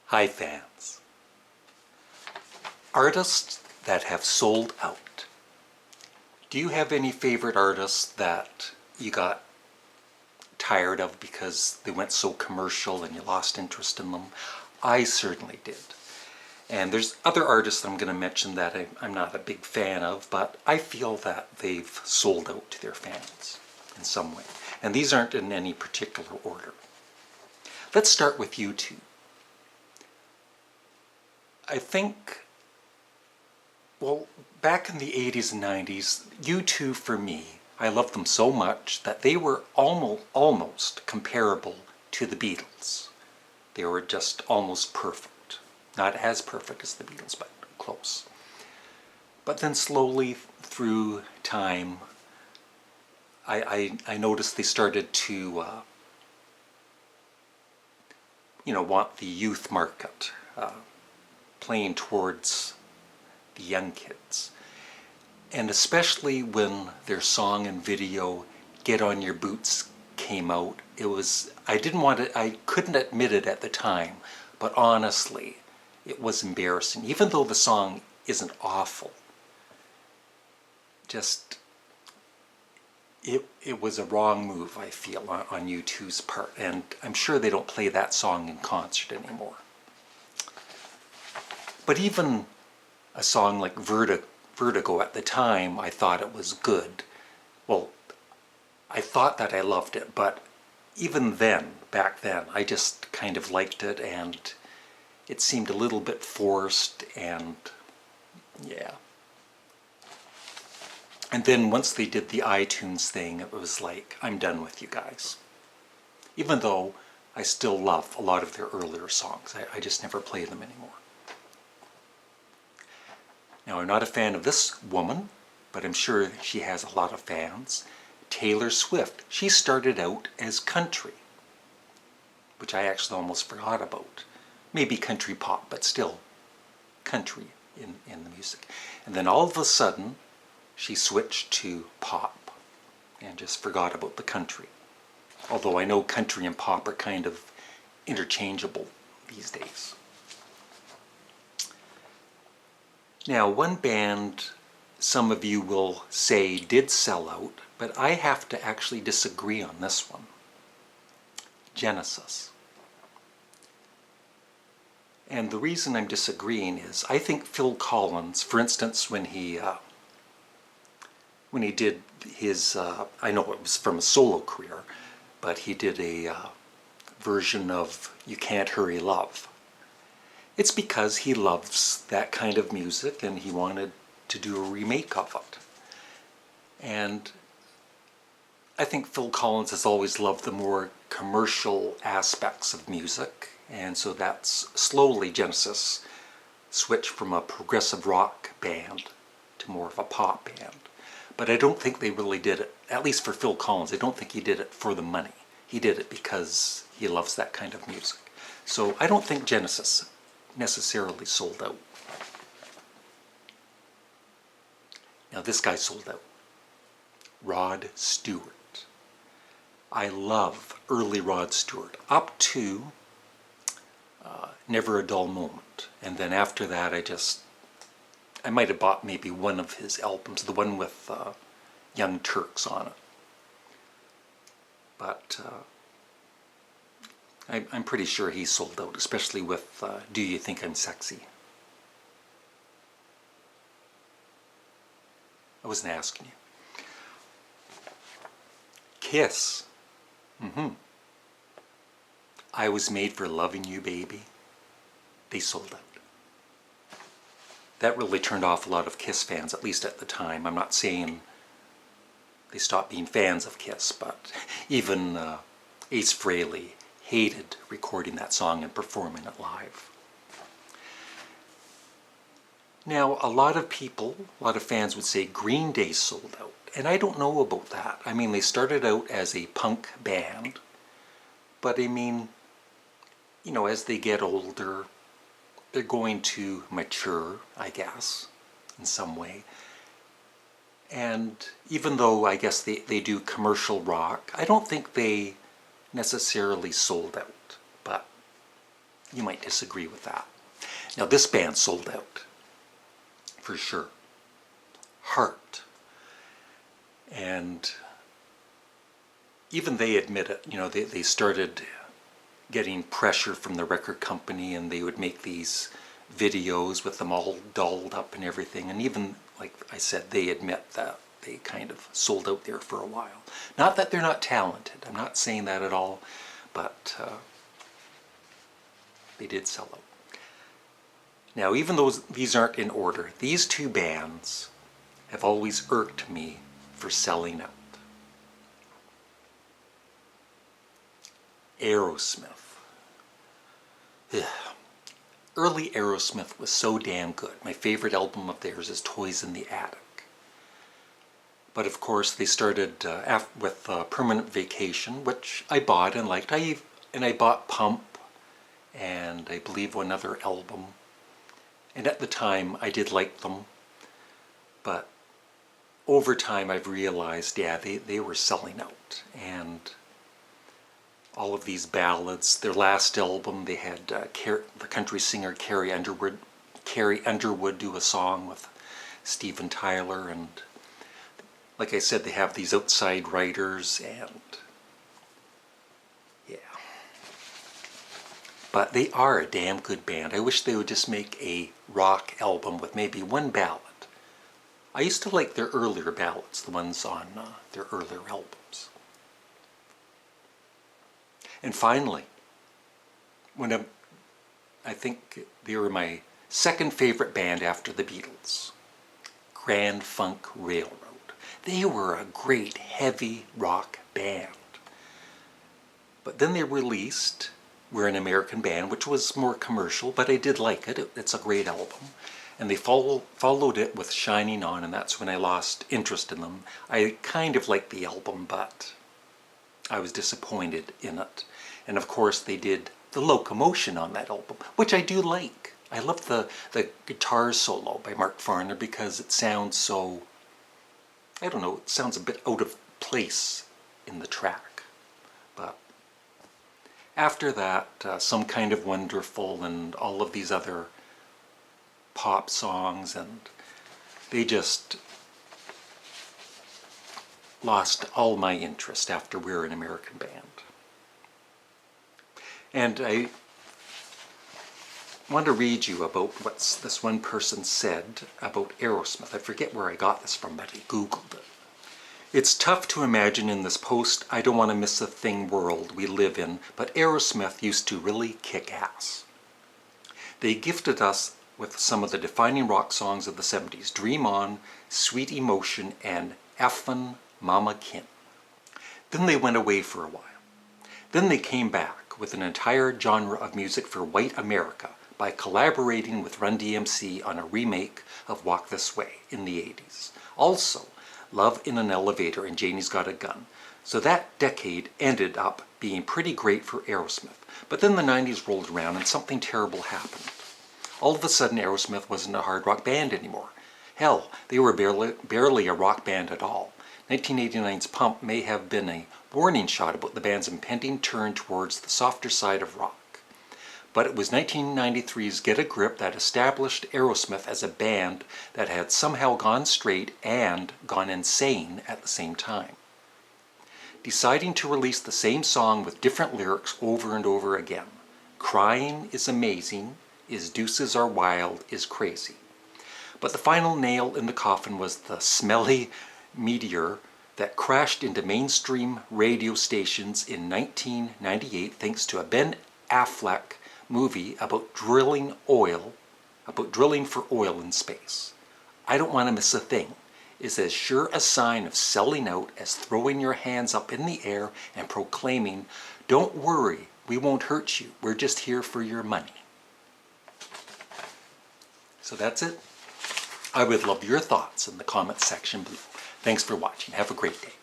Hi fans. Artists that have sold out. Do you have any favorite artists that you got tired of because they went so commercial and you lost interest in them? I certainly did. And there's other artists that I'm going to mention that I'm not a big fan of, but I feel that they've sold out to their fans in some way. And these aren't in any particular order. Let's start with U2. I think, well, back in the 80s and 90s, U2 for me, I loved them so much that they were almost comparable to the Beatles. They were just almost perfect. Not as perfect as the Beatles, but close. But then slowly through time, I noticed they started to, want the youth market, playing towards the young kids. And especially when their song and video, Get On Your Boots, came out, I couldn't admit it at the time, but honestly, it was embarrassing. Even though the song isn't awful, just, it was a wrong move, I feel, on U2's part. And I'm sure they don't play that song in concert anymore. But even a song like Vertigo at the time, I thought it was good. Well, I thought that I loved it, but even then, back then, I just kind of liked it, and it seemed a little bit forced, and yeah. And then once they did the iTunes thing, it was like, I'm done with you guys. Even though I still love a lot of their earlier songs, I just never play them anymore. Now, I'm not a fan of this woman, but I'm sure she has a lot of fans. Taylor Swift. She started out as country, which I actually almost forgot about. Maybe country pop, but still country in the music. And then all of a sudden, she switched to pop and just forgot about the country. Although I know country and pop are kind of interchangeable these days. Now, one band some of you will say did sell out, but I have to actually disagree on this one. Genesis. And the reason I'm disagreeing is I think Phil Collins, for instance, when he did his, I know it was from a solo career, but he did a version of You Can't Hurry Love. It's because he loves that kind of music and he wanted to do a remake of it. And I think Phil Collins has always loved the more commercial aspects of music, and so that's slowly Genesis switched from a progressive rock band to more of a pop band. But I don't think they really did it, at least for Phil Collins, I don't think he did it for the money. He did it because he loves that kind of music. So I don't think Genesis necessarily sold out. Now this guy sold out. Rod Stewart. I love early Rod Stewart, up to Never a Dull Moment. And then after that I might have bought maybe one of his albums, the one with Young Turks on it. But I'm pretty sure he sold out, especially with Do You Think I'm Sexy? I wasn't asking you. Kiss. I Was Made for Loving You, Baby. They sold out. That really turned off a lot of Kiss fans, at least at the time. I'm not saying they stopped being fans of Kiss, but even Ace Frehley hated recording that song and performing it live. Now, a lot of fans would say Green Day sold out, and I don't know about that. I mean, they started out as a punk band, but I mean, as they get older, they're going to mature, I guess, in some way. And even though I guess they do commercial rock, I don't think they necessarily sold out, but you might disagree with that. Now this band sold out, for sure. Heart. And even they admit it, you know, they started getting pressure from the record company, and they would make these videos with them all dolled up and everything. And even, like I said, they admit that they kind of sold out there for a while. Not that they're not talented, I'm not saying that at all, but they did sell out. Now, even though these aren't in order, these two bands have always irked me for selling out. Aerosmith. Ugh. Early Aerosmith was so damn good. My favorite album of theirs is Toys in the Attic. But of course they started with Permanent Vacation, which I bought and liked. I bought Pump, and I believe one other album. And at the time I did like them, but over time I've realized, yeah, they were selling out. And all of these ballads, their last album, they had the country singer Carrie Underwood do a song with Steven Tyler, and like I said, they have these outside writers, and yeah. But they are a damn good band. I wish they would just make a rock album with maybe one ballad. I used to like their earlier ballads, the ones on their earlier albums. And finally, I think they were my second favorite band after the Beatles, Grand Funk Railroad. They were a great heavy rock band. But then they released We're an American Band, which was more commercial, but I did like it. It's a great album. And they followed it with Shining On, and that's when I lost interest in them. I kind of liked the album, but I was disappointed in it. And of course they did the Loco-Motion on that album, which I do like. I love the guitar solo by Mark Farner because it sounds so, I don't know, it sounds a bit out of place in the track. But after that, Some Kind of Wonderful and all of these other pop songs, and they just lost all my interest after We're an American Band. And I want to read you about what this one person said about Aerosmith. I forget where I got this from, but I Googled it. It's tough to imagine in this I don't want to miss a thing world we live in, but Aerosmith used to really kick ass. They gifted us with some of the defining rock songs of the 70s, Dream On, Sweet Emotion, and Effin' Mama Kin. Then they went away for a while. Then they came back with an entire genre of music for white America by collaborating with Run DMC on a remake of Walk This Way in the 80s. Also, Love in an Elevator and Janie's Got a Gun. So that decade ended up being pretty great for Aerosmith. But then the 90s rolled around and something terrible happened. All of a sudden Aerosmith wasn't a hard rock band anymore. Hell, they were barely a rock band at all. 1989's Pump may have been a warning shot about the band's impending turn towards the softer side of rock. But it was 1993's Get a Grip that established Aerosmith as a band that had somehow gone straight and gone insane at the same time. Deciding to release the same song with different lyrics over and over again. Crying is amazing, is deuces are wild, is crazy. But the final nail in the coffin was the smelly meteor that crashed into mainstream radio stations in 1998 thanks to a Ben Affleck movie about drilling for oil in space. I Don't Want to Miss a Thing is as sure a sign of selling out as throwing your hands up in the air and proclaiming, "Don't worry, we won't hurt you, we're just here for your money." So that's it. I would love your thoughts in the comments section below. Thanks for watching. Have a great day.